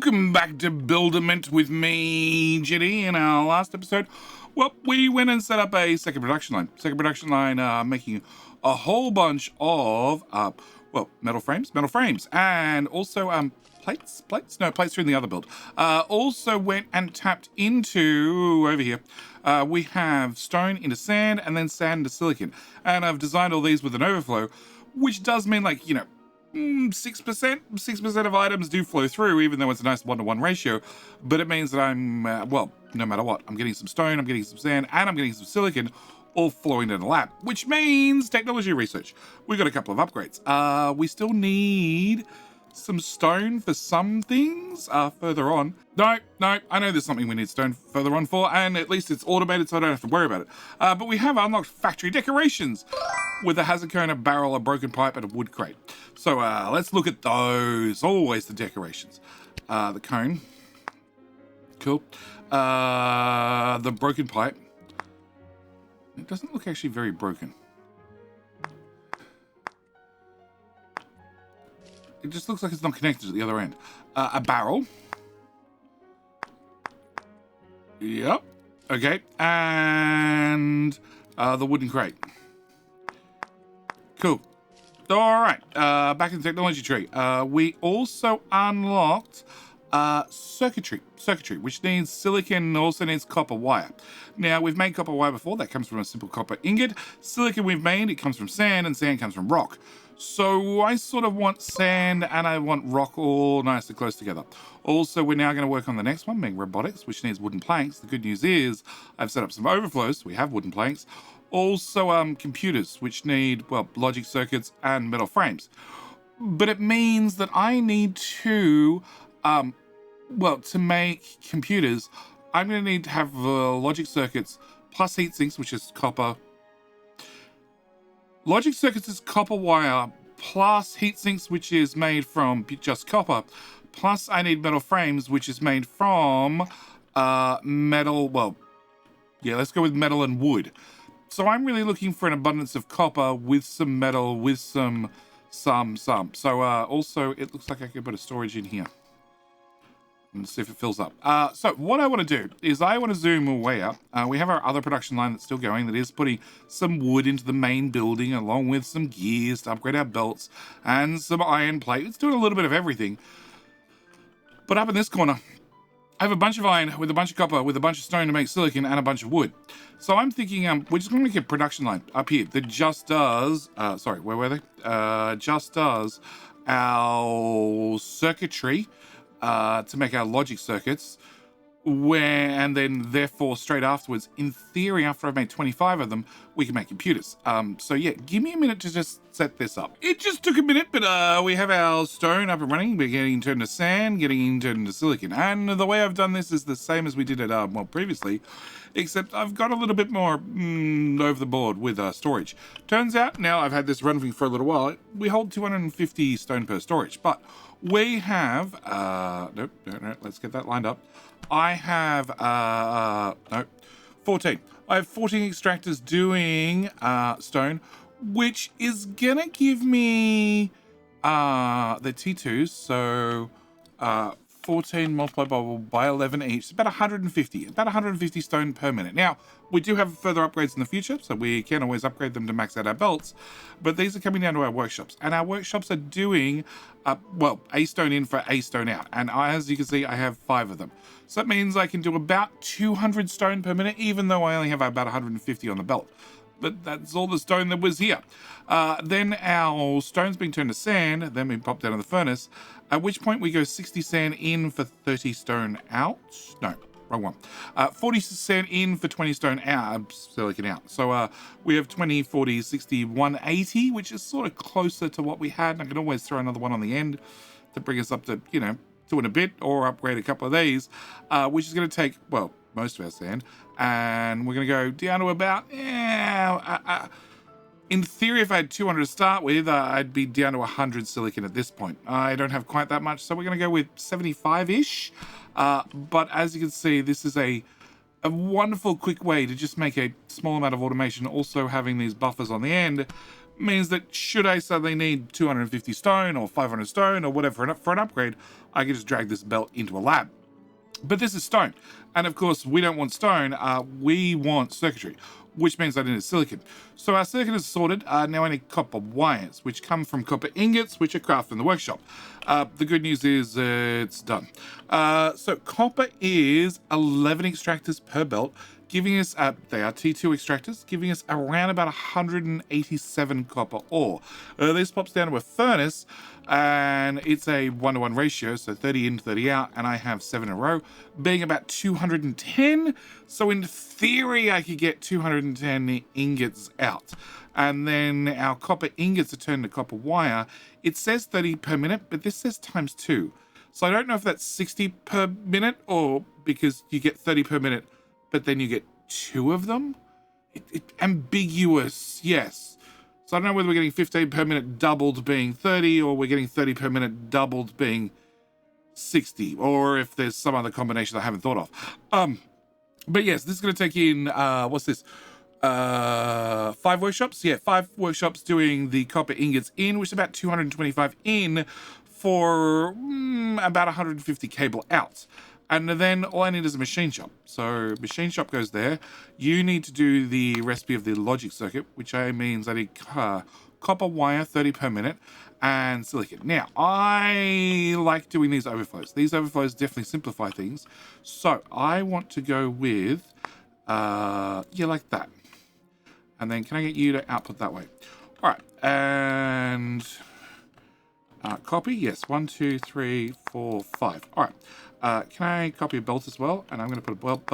Welcome back to Builderment with me, Jenny. In our last episode, well, we went and set up a second production line. Making a whole bunch of, metal frames, and also, plates? No, plates are in the other build. Also went and tapped into, over here, we have stone into sand, and then sand into silicon. And I've designed all these with an overflow, which does mean, like, 6% of items do flow through, even though it's a nice 1-to-1 ratio. But it means that I'm, no matter what, I'm getting some stone, I'm getting some sand, and I'm getting some silicon, all flowing in a lap, which means technology research. We've got a couple of upgrades. We still need some stone for some things further on. No, I know there's something we need stone further on for, and at least it's automated, so I don't have to worry about it. But we have unlocked factory decorations with a hazard cone, a barrel, a broken pipe, and a wood crate. So let's look at those. Always the decorations. The cone. Cool. The broken pipe. It doesn't look actually very broken. It just looks like it's not connected at the other end. A barrel. Yep. Okay. And the wooden crate. Cool. All right. Back in the technology tree. We also unlocked circuitry, which needs silicon and also needs copper wire. Now, we've made copper wire before. That comes from a simple copper ingot. Silicon we've made, it comes from sand, and sand comes from rock. So I sort of want sand and I want rock all nice and close together. Also, we're now going to work on the next one, being robotics, which needs wooden planks. The good news is I've set up some overflows, so we have wooden planks. Also, computers, which need, logic circuits and metal frames. But it means that I need to, to make computers, I'm going to need to have logic circuits plus heat sinks, which is copper. Logic circuits is copper wire plus heat sinks, which is made from just copper. Plus I need metal frames, which is made from metal. Let's go with metal and wood. So I'm really looking for an abundance of copper with some metal, with some. So also it looks like I could put a storage in here. And see if it fills up. So what I want to do is I want to zoom way up. We have our other production line that's still going, that is putting some wood into the main building, along with some gears to upgrade our belts and some iron plate. It's doing a little bit of everything. But up in this corner, I have a bunch of iron with a bunch of copper, with a bunch of stone to make silicon, and a bunch of wood. So I'm thinking we're just going to make a production line up here that just does, where were they? Just does our circuitry, to make our logic circuits, and then therefore straight afterwards, in theory, after I've made 25 of them, we can make computers. So yeah, give me a minute to just set this up. It just took a minute, but we have our stone up and running. We're getting turned to sand, getting turned into silicon. And the way I've done this is the same as we did it previously, except I've got a little bit more over the board with storage. Turns out, now I've had this running for a little while, we hold 250 stone per storage, but we have, no, let's get that lined up. I have, 14. I have 14 extractors doing stone, which is gonna give me the T2s, so 14 multiplied by 11 each, about 150 stone per minute. Now, we do have further upgrades in the future, so we can always upgrade them to max out our belts, but these are coming down to our workshops, and our workshops are doing, a stone in for a stone out, and as you can see, I have 5 of them. So that means I can do about 200 stone per minute, even though I only have about 150 on the belt. But that's all the stone that was here. Then our stone's being turned to sand, then we pop down to the furnace, at which point we go 60 sand in for 30 stone out. No, wrong one. 40 sand in for 20 stone out, silicon out. So we have 20, 40, 60, 180, which is sort of closer to what we had. And I can always throw another one on the end to bring us up to, 2 and a bit, or upgrade a couple of these, which is going to take, most of our sand, and we're going to go down to about, in theory, if I had 200 to start with, I'd be down to 100 silicon at this point. I don't have quite that much, so we're going to go with 75-ish, but as you can see, this is a wonderful quick way to just make a small amount of automation, also having these buffers on the end, means that should I suddenly need 250 stone or 500 stone or whatever for an upgrade, I can just drag this belt into a lab. But this is stone. And of course, we don't want stone, we want circuitry, which means I need silicon. So our silicon is sorted. Now I need copper wires, which come from copper ingots, which are crafted in the workshop. The good news is it's done. So copper is 11 extractors per belt, giving us, they are T2 extractors, giving us around about 187 copper ore. This pops down to a furnace, and it's a 1-to-1 ratio, so 30 in, 30 out, and I have 7 in a row, being about 210. So in theory, I could get 210 ingots out. And then our copper ingots are turned to copper wire. It says 30 per minute, but this says times 2. So I don't know if that's 60 per minute, or because you get 30 per minute, but then you get 2 of them? Ambiguous, yes. So I don't know whether we're getting 15 per minute doubled being 30, or we're getting 30 per minute doubled being 60, or if there's some other combination I haven't thought of. But yes, this is going to take in, what's this? 5 workshops? Yeah, 5 workshops doing the copper ingots in, which is about 225 in for about 150 cable out. And then all I need is a machine shop. So machine shop goes there. You need to do the recipe of the logic circuit, which means I need copper wire 30 per minute and silicon. Now, I like doing these overflows. These overflows definitely simplify things. So I want to go with, yeah, like that. And then can I get you to output that way? All right, and copy, yes, 1, 2, 3, 4, 5. All right, can I copy a belt as well? And I'm going to put a belt.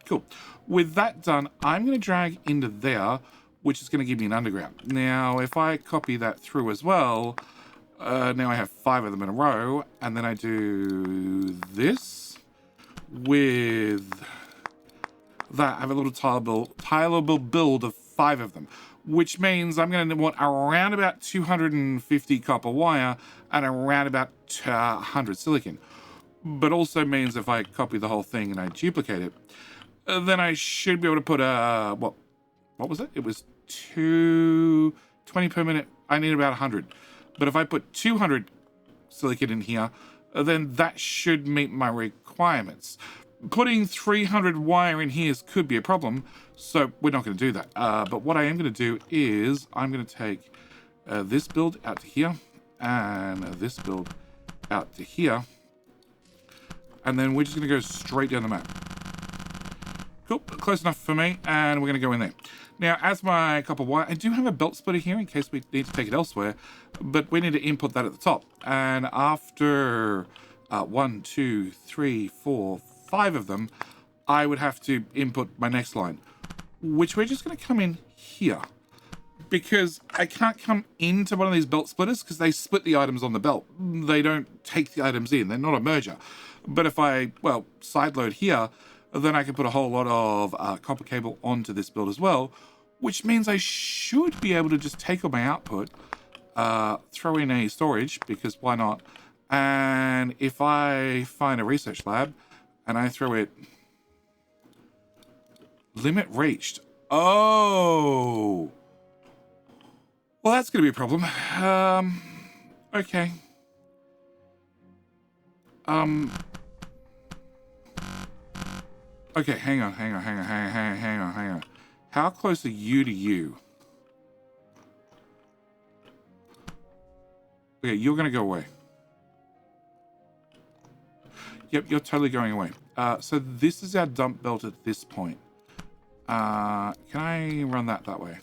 Cool. With that done, I'm going to drag into there, which is going to give me an underground. Now, if I copy that through as well, now I have 5 of them in a row, and then I do this with that. I have a little tileable build of 5 of them, which means I'm going to want around about 250 copper wire and around about 100 silicon. But also means if I copy the whole thing and I duplicate it, then I should be able to put a, what was it? It was 220 per minute. I need about 100. But if I put 200 silicon in here, then that should meet my requirements. Putting 300 wire in here could be a problem, so we're not going to do that. But what I am going to do is I'm going to take this build out to here and this build out to here, and then we're just going to go straight down the map. Cool, close enough for me, and we're going to go in there. Now, as my copper wire, I do have a belt splitter here in case we need to take it elsewhere, but we need to input that at the top. And after 1, 2, 3, 4, 5 of them, I would have to input my next line, which we're just going to come in here, because I can't come into one of these belt splitters because they split the items on the belt. They don't take the items in. They're not a merger. But if I, well, sideload here, then I can put a whole lot of copper cable onto this build as well, which means I should be able to just take on my output, throw in a storage, because why not? And if I find a research lab and I throw it, limit reached. Oh, well, that's going to be a problem. Okay. Okay, hang on. How close are you to you? Okay, you're going to go away. Yep, you're totally going away. So this is our dump belt at this point. Can I run that way?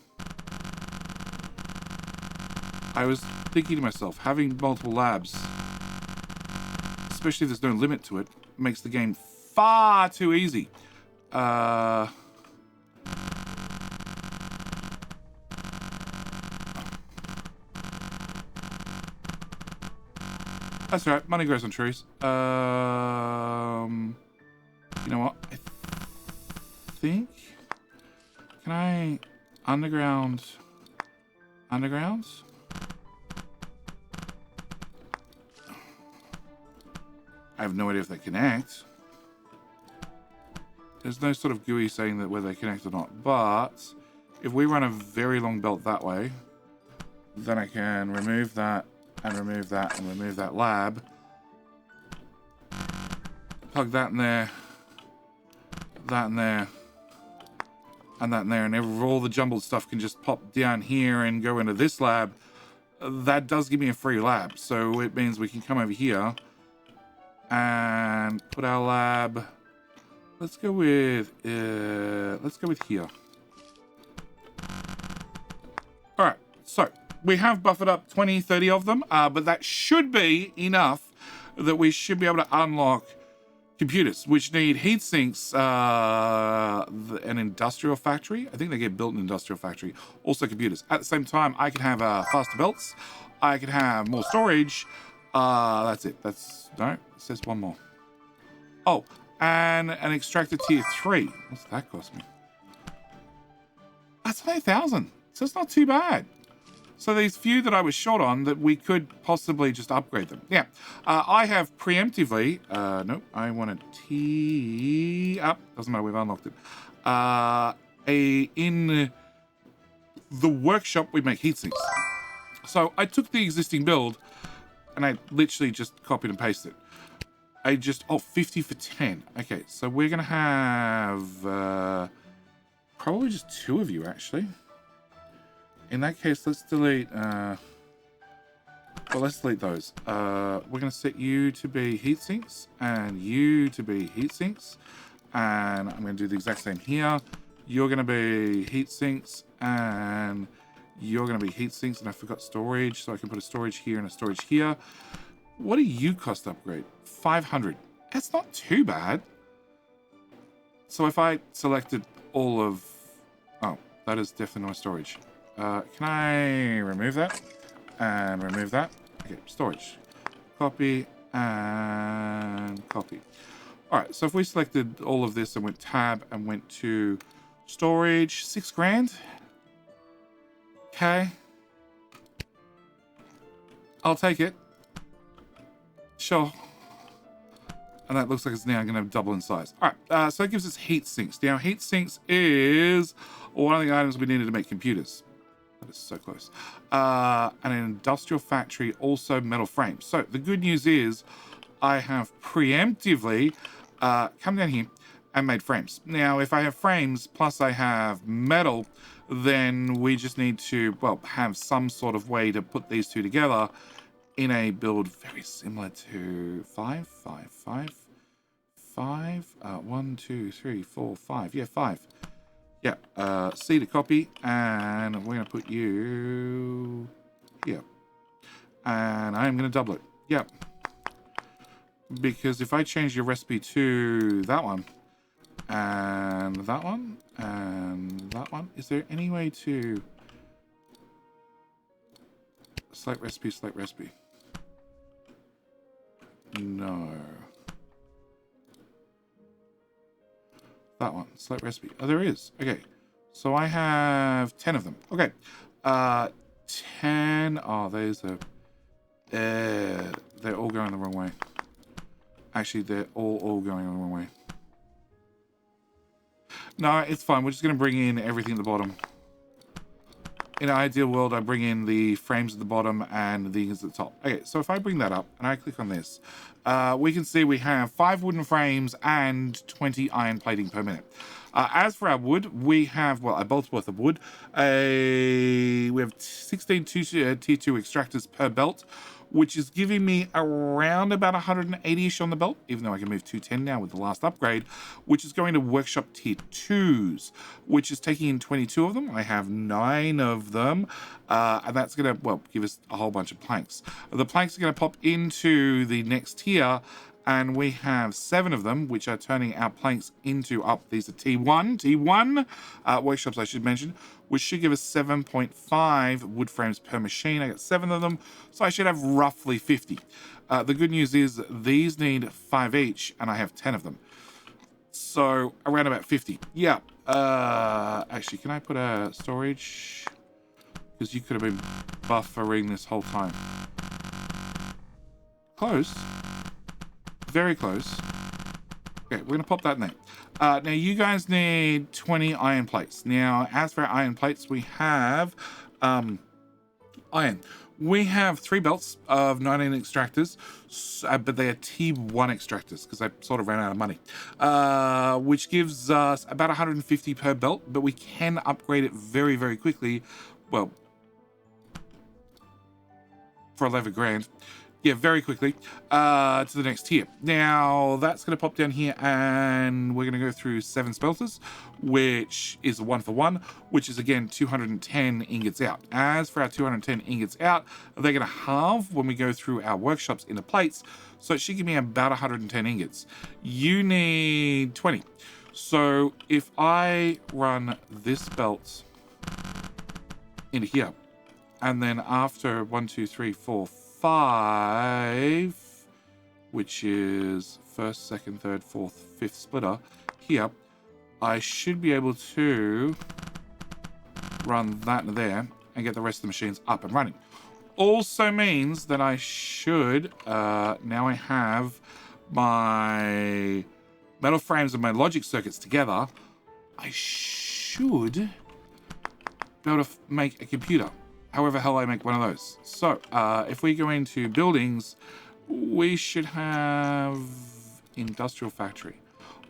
I was thinking to myself, having multiple labs, especially if there's no limit to it, makes the game far too easy. That's right, money grows on trees. You know what? I think, can I undergrounds? I have no idea if they connect. There's no sort of GUI saying that whether they connect or not, but if we run a very long belt that way, then I can remove that and remove that and remove that lab. Plug that in there, that in there, and that in there, and all the jumbled stuff can just pop down here and go into this lab. That does give me a free lab, so it means we can come over here and put our lab. Let's go with here. All right, so we have buffered up 20, 30 of them, but that should be enough that we should be able to unlock computers, which need heat sinks, an industrial factory. I think they get built in an industrial factory. Also computers. At the same time, I can have faster belts. I can have more storage. That's it. No, it says one more. Oh, and an extractor tier 3. What's that cost me? That's 1,000. So it's not too bad. So these few that I was short on, that we could possibly just upgrade them. Yeah, I have preemptively, nope, I want a T up. Doesn't matter, we've unlocked it. In the workshop, we make heat sinks. So I took the existing build and I literally just copied and pasted it. 50 for 10. Okay, so we're going to have probably just 2 of you, actually. In that case, let's delete, let's delete those. We're going to set you to be heat sinks and you to be heat sinks. And I'm going to do the exact same here. You're going to be heat sinks and you're going to be heat sinks. And I forgot storage, so I can put a storage here and a storage here. What do you cost to upgrade? 500. That's not too bad. So if I selected all of... Oh, that is definitely my storage. Can I remove that? And remove that? Okay, storage. Copy and copy. Alright, so if we selected all of this and went tab and went to storage, 6 grand. Okay. I'll take it. Sure. And that looks like it's now going to double in size. Alright, so it gives us heat sinks. Now, heat sinks is one of the items we needed to make computers. That is so close. And an industrial factory, also metal frames. So the good news is I have preemptively come down here and made frames. Now, if I have frames plus I have metal, then we just need to, well, have some sort of way to put these two together in a build very similar to 5. 1, 2, 3, 4, 5. Yeah, 5. Yeah, C to copy, and we're going to put you here. And I'm going to double it. Yep. Because if I change your recipe to that one, and that one, and that one, is there any way to select recipe, select recipe? No. That one, select recipe. Oh, there is. Okay. So I have 10 of them. Okay. 10. Oh, those are... they're all going the wrong way. Actually, they're all going the wrong way. No, it's fine. We're just going to bring in everything at the bottom. In an ideal world, I bring in the frames at the bottom and the things at the top. Okay, so if I bring that up and I click on this, we can see we have 5 wooden frames and 20 iron plating per minute. As for our wood, we have, well, a belt's worth of wood. We have 16 tier 2 extractors per belt, which is giving me around about 180-ish on the belt, even though I can move 210 now with the last upgrade, which is going to workshop tier 2s, which is taking in 22 of them. I have 9 of them, and that's going to, well, give us a whole bunch of planks. The planks are going to pop into the next tier, and we have 7 of them, which are turning our planks into up. These are T1 workshops, I should mention, which should give us 7.5 wood frames per machine. I got 7 of them, so I should have roughly 50. The good news is these need 5 each, and I have 10 of them. So around about 50. Yeah. Actually, can I put a storage? Because you could have been buffering this whole time. Close. Very close. Okay, we're going to pop that in there. Now, you guys need 20 iron plates. Now, as for our iron plates, we have iron. We have 3 belts of 19 extractors, but they are T1 extractors because I sort of ran out of money, which gives us about 150 per belt, but we can upgrade it very, very quickly. Well, for 11 grand. Yeah, very quickly to the next tier. Now, that's going to pop down here, and we're going to go through 7 smelters, which is a 1-for-1, which is, again, 210 ingots out. As for our 210 ingots out, they're going to halve when we go through our workshops into plates, so it should give me about 110 ingots. You need 20. So if I run this belt into here, and then after 1, 2, 3, 4, 5, which is first, second, third, fourth, fifth splitter here, I should be able to run that there and get the rest of the machines up and running. Also means that I should, now I have my metal frames and my logic circuits together, I should be able to make a computer. However hell I make one of those. So, if we go into buildings, we should have industrial factory.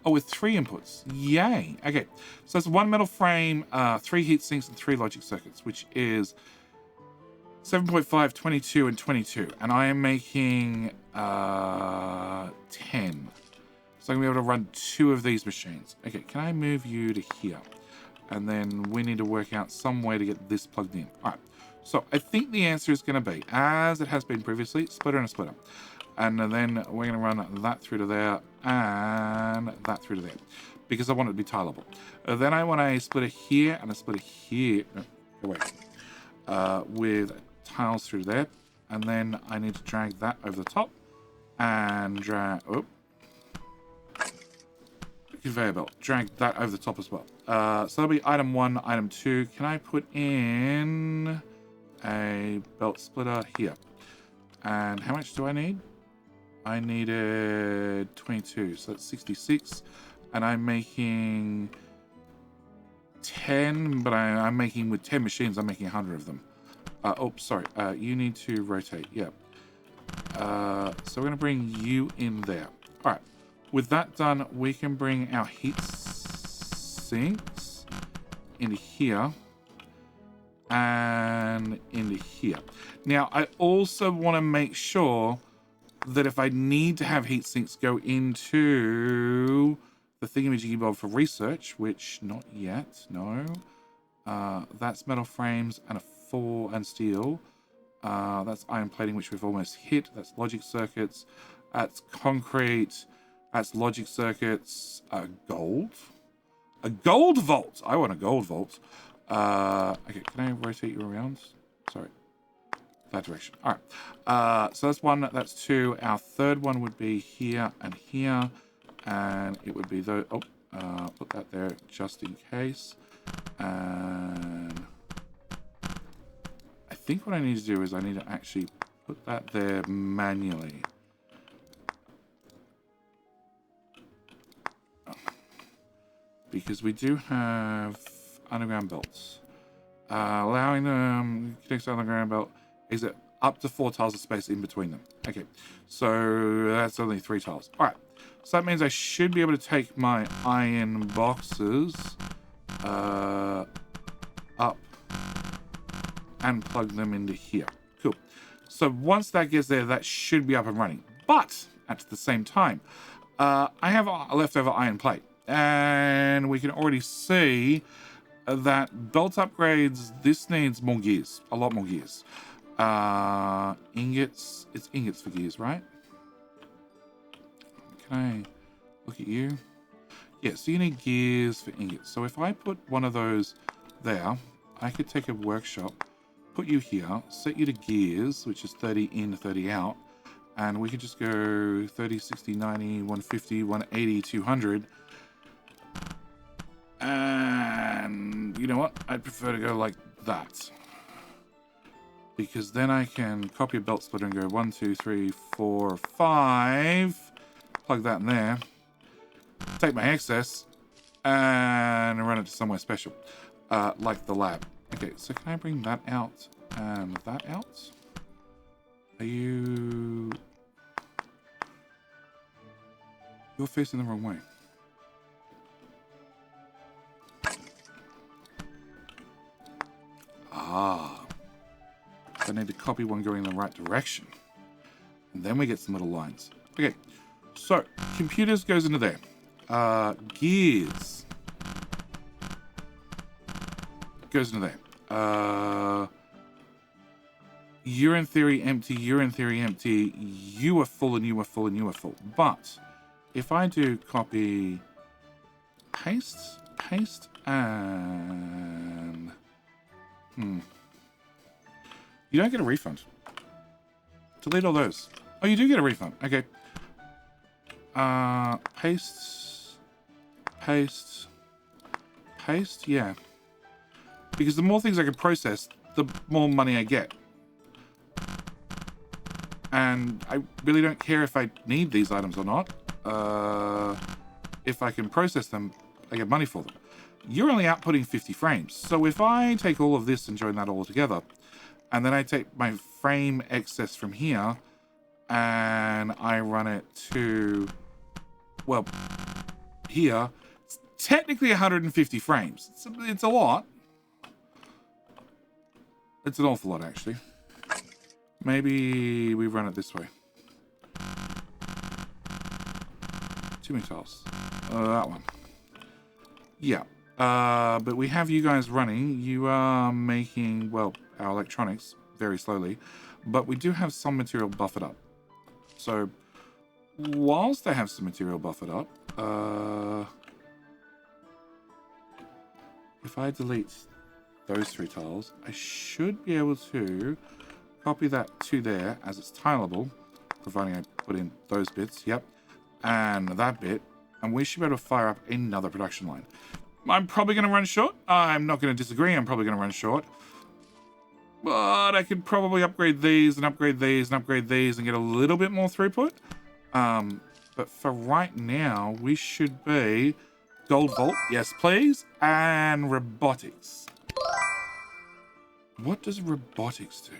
Oh, with 3 inputs. Yay. Okay, so that's 1 metal frame, 3 heat sinks, and 3 logic circuits, which is 7.5, 22, and 22. And I am making 10. So I'm going to be able to run 2 of these machines. Okay, can I move you to here? And then we need to work out some way to get this plugged in. All right. So I think the answer is going to be, as it has been previously, splitter and a splitter. And then we're going to run that through to there and that through to there, because I want it to be tileable. Then I want a splitter here and a splitter here. No, with tiles through there. And then I need to drag that over the top and drag... Oh, conveyor belt. Drag that over the top as well. So that'll be item 1, item 2. Can I put in a belt splitter here? And how much do I need? I needed 22, so that's 66. And I'm making 10, but I'm making with 10 machines, I'm making 100 of them. Oh, sorry. You need to rotate. Yeah. So we're going to bring you in there. All right. With that done, we can bring our heat sinks into here and into here. Now, I also want to make sure that if I need to have heat sinks go into the thingamajiggy-bob for research, which not yet, no. That's metal frames and and steel. That's iron plating, which we've almost hit. That's logic circuits. That's concrete. That's logic circuits. Gold? A gold vault! I want a gold vault. Okay, can I rotate you around? Sorry. That direction. All right. So that's 1. That's 2. Our third one would be here and here. And it would be those... Oh, put that there just in case. And I think what I need to do is I need to actually put that there manually. Because we do have underground belts. Allowing them to connect to underground belt is it up to 4 tiles of space in between them. Okay, so that's only 3 tiles. All right, so that means I should be able to take my iron boxes up and plug them into here. Cool. So once that gets there, that should be up and running. But at the same time, I have a leftover iron plate. And we can already see that belt upgrades, this needs more gears, a lot more gears. Ingots, it's ingots for gears, right? Can I look at you? Yeah, so you need gears for ingots. So if I put one of those there, I could take a workshop, put you here, set you to gears, which is 30 in, 30 out. And we could just go 30, 60, 90, 150, 180, 200. And you know what? I'd prefer to go like that. Because then I can copy a belt splitter and go 1, 2, 3, 4, 5. Plug that in there. take my excess, and run it to somewhere special, like the lab. Okay, so can I bring that out and that out? Are you... You're facing the wrong way. Ah. I need to copy one going in the right direction. And then we get some little lines. Okay, so computers goes into there. Gears goes into there. You're in theory empty, you're in theory empty, you are full and you are full and you are full. But if I do copy, paste, paste, and... You don't get a refund. Delete all those. Oh, you do get a refund. Okay. Paste. Paste. Paste? Yeah. Because the more things I can process, the more money I get. And I really don't care if I need these items or not. If I can process them, I get money for them. You're only outputting 50 frames. So if I take all of this and join that all together, and then I take my frame excess from here, and I run it to, well, here, it's technically 150 frames. It's a lot. It's an awful lot, actually. Maybe we run it this way. Too many tiles. That one. Yeah. But we have you guys running. You are making, well, our electronics very slowly. But we do have some material buffered up. So, whilst I have some material buffered up, if I delete those 3 tiles, I should be able to copy that to there as it's tileable, providing I put in those bits, yep, and that bit, and we should be able to fire up another production line. I'm probably going to run short. I'm not going to disagree. I'm probably going to run short. But I could probably upgrade these and upgrade these and upgrade these and get a little bit more throughput. But for right now, we should be gold vault, yes please, and robotics. What does robotics do?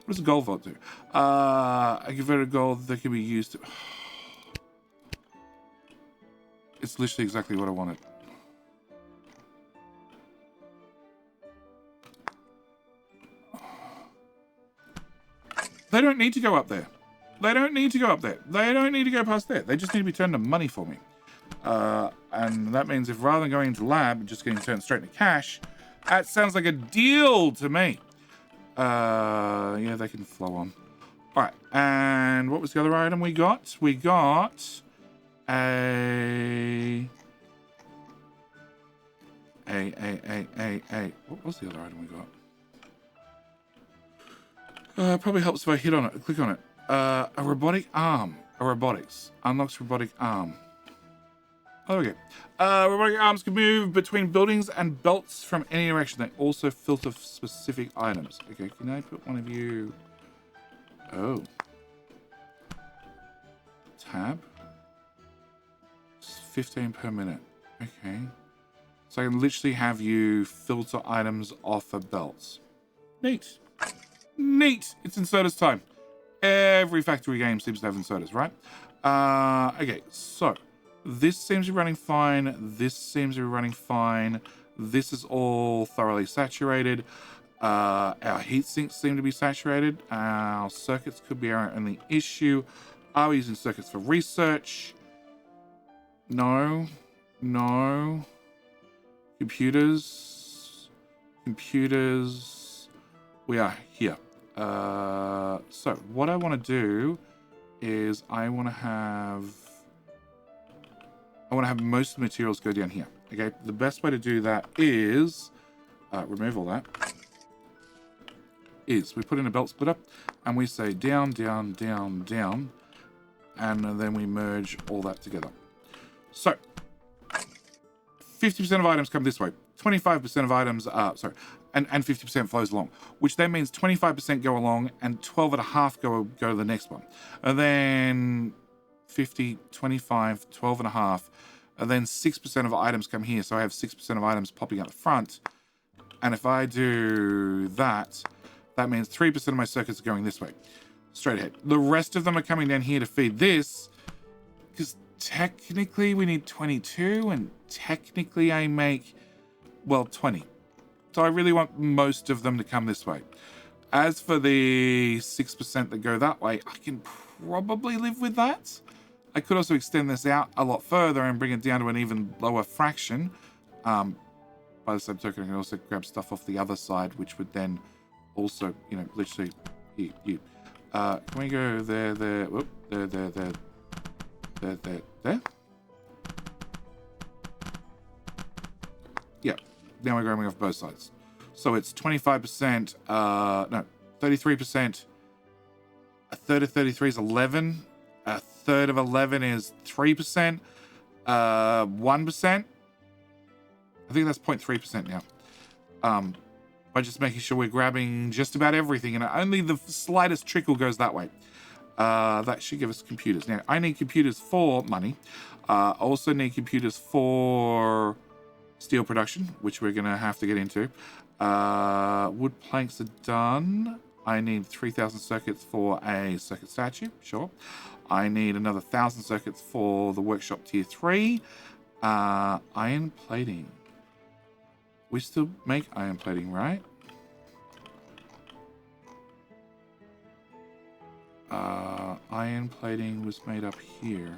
What does a gold vault do? A converted gold that can be used to... It's literally exactly what I wanted. They don't need to go up there. They don't need to go up there. They don't need to go past there. They just need to be turned to money for me. And that means if rather than going into lab and just getting turned straight into cash, that sounds like a deal to me. Yeah, they can flow on. All right, and what was the other item we got? We got a... What was the other item we got? Probably helps if I hit on it, click on it. A robotic arm. A robotics. Unlocks robotic arm. Oh, okay. Robotic arms can move between buildings and belts from any direction. They also filter specific items. Okay, can I put one of you... Oh. Tab. It's 15 per minute. Okay. So I can literally have you filter items off of belts. Neat. Neat. It's inserters time. Every factory game seems to have inserters, right? Okay, so this seems to be running fine. This seems to be running fine. This is all thoroughly saturated. Our heat sinks seem to be saturated. Our circuits could be our only issue. Are we using circuits for research? No. No. Computers. Computers. We are here. So what I want to do is I want to have most of the materials go down here. Okay, the best way to do that is remove all that. Is we put in a belt splitter and we say down, down, down, down, and then we merge all that together. So 50% of items come this way, 25% of items and 50% flows along, which then means 25% go along and 12.5 go to the next one, and then 50, 25, 12 and a half, and then 6% of items come here. So I have 6% of items popping out the front. And if I do that, that means 3% of my circuits are going this way, straight ahead. The rest of them are coming down here to feed this, because technically we need 22, and technically I make, well, 20. So I really want most of them to come this way. As for the 6% that go that way, I can probably live with that. I could also extend this out a lot further and bring it down to an even lower fraction. By the same token, I can also grab stuff off the other side, which would then also, you know, literally, can we go there, whoop, there. Yeah, now we're grabbing off both sides. So it's 25%, no, 33%. A third of 33 is 11. A third of 11 is 3%. 1%. I think that's 0.3% now. By just making sure we're grabbing just about everything, and only the slightest trickle goes that way. That should give us computers. Now, I need computers for money. I also need computers for steel production, which we're going to have to get into. Wood planks are done. I need 3,000 circuits for a circuit statue. Sure. I need another 1,000 circuits for the workshop tier 3. Iron plating. We still make iron plating, right? Iron plating was made up here.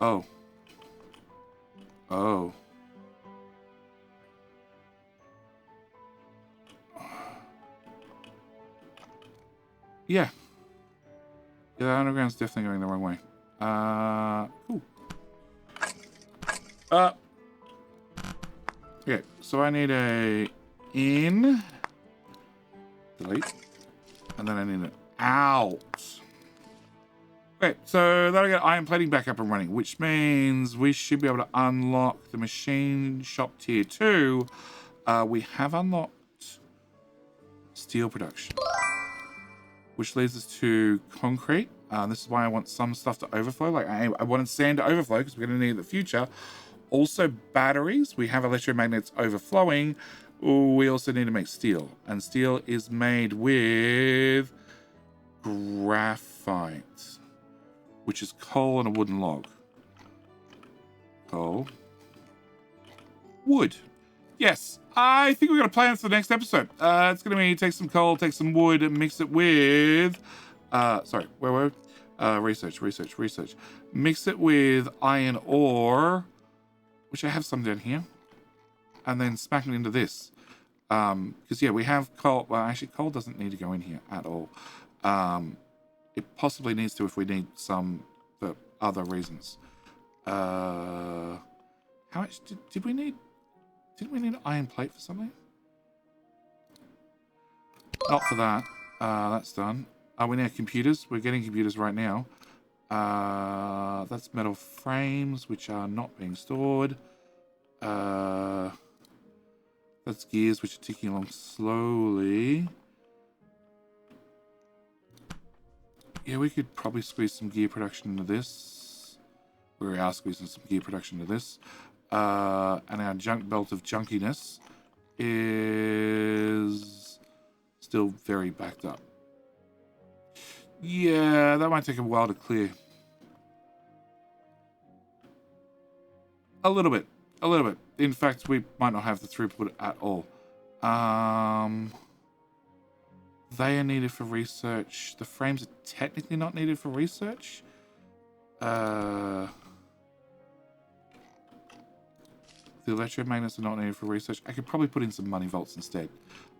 Oh. Oh. Yeah. Yeah, the underground's definitely going the wrong way. Cool. Okay, so I need a in, delete, and then I need an out. Okay, so that'll get iron plating back up and running, which means we should be able to unlock the machine shop tier 2. We have unlocked steel production, which leads us to concrete. This is why I want some stuff to overflow. Like I wanted sand to overflow because we're going to need it in the future. Also batteries. We have electromagnets overflowing. We also need to make steel. And steel is made with graphite, which is coal and a wooden log. Coal. Wood. Yes. I think we're going to plan for the next episode. It's going to be take some coal, take some wood, and mix it with... sorry, where were we? Research. Mix it with iron ore, which I have some down here, and then smack it into this. Because, yeah, we have coal. Well, actually, coal doesn't need to go in here at all. It possibly needs to if we need some for other reasons. How much did we need? Didn't we need an iron plate for something? Not for that. That's done. We need computers. We're getting computers right now. That's metal frames, which are not being stored. That's gears, which are ticking along slowly. Yeah, we could probably squeeze some gear production into this. We are squeezing some gear production into this. And our junk belt of junkiness is still very backed up. Yeah, that might take a while to clear. A little bit. In fact, we might not have the throughput at all. They are needed for research. The frames are technically not needed for research. The electromagnets are not needed for research. I could probably put in some money vaults instead.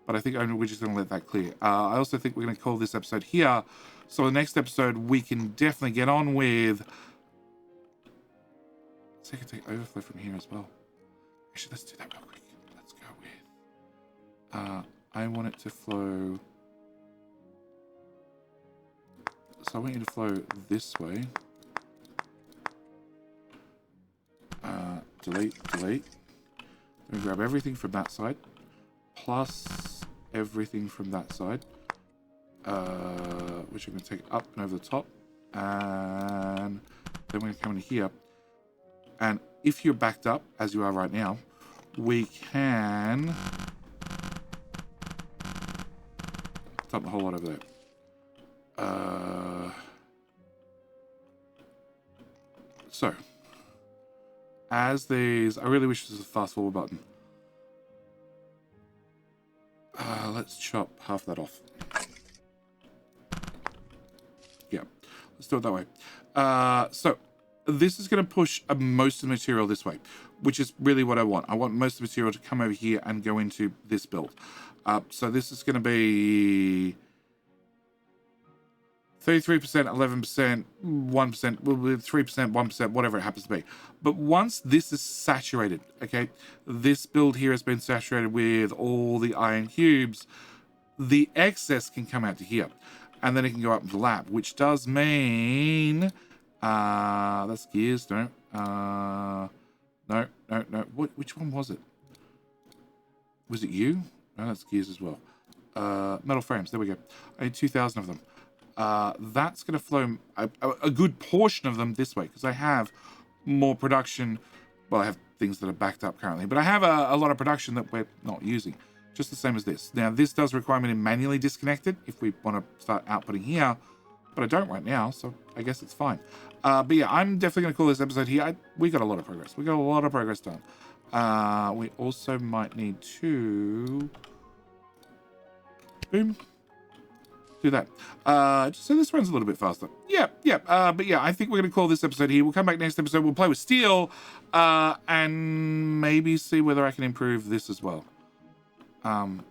But I think we're just going to let that clear. I also think we're going to call this episode here. So the next episode, we can definitely get on with... So I can take overflow from here as well. Actually, let's do that real quick. Let's go with... I want it to flow... So I want you to flow this way. Delete. Then grab everything from that side. Plus everything from that side. Which I'm going to take up and over the top. And then we're going to come in here. And if you're backed up, as you are right now, we can dump the whole lot over there. So, as these, I really wish this was a fast forward button. Let's chop half that off. Yeah, let's do it that way. So, this is going to push most of the material this way, which is really what I want. I want most of the material to come over here and go into this build. So this is going to be 33%, 11%, 1%, 3%, 1%, whatever it happens to be. But once this is saturated, okay, this build here has been saturated with all the iron cubes, the excess can come out to here. And then it can go up into the lab, which does mean... that's gears, no. No. Which one was it? Was it you? No, that's gears as well. Metal frames, there we go. I need 2,000 of them. That's going to flow a good portion of them this way, because I have more production. Well, I have things that are backed up currently, but I have a lot of production that we're not using. Just the same as this. Now, this does require me to manually disconnect it if we want to start outputting here, but I don't right now, so I guess it's fine. But yeah, I'm definitely going to call this episode here. We got a lot of progress. We got a lot of progress done. We also might need to... Boom. Do that. Just so this runs a little bit faster. Yeah. But yeah, I think we're going to call this episode here. We'll come back next episode. We'll play with steel and maybe see whether I can improve this as well. What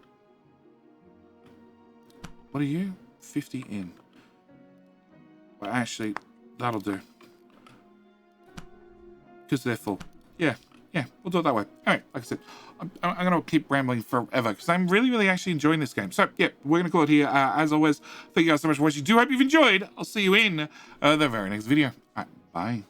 are you? 50 in. Well, actually, that'll do. Because they're full. Yeah, we'll do it that way. All right, like I said, I'm going to keep rambling forever because I'm really actually enjoying this game. So, yeah, we're going to call it here. As always, thank you guys so much for watching. Do hope you've enjoyed. I'll see you in the very next video. All right, bye.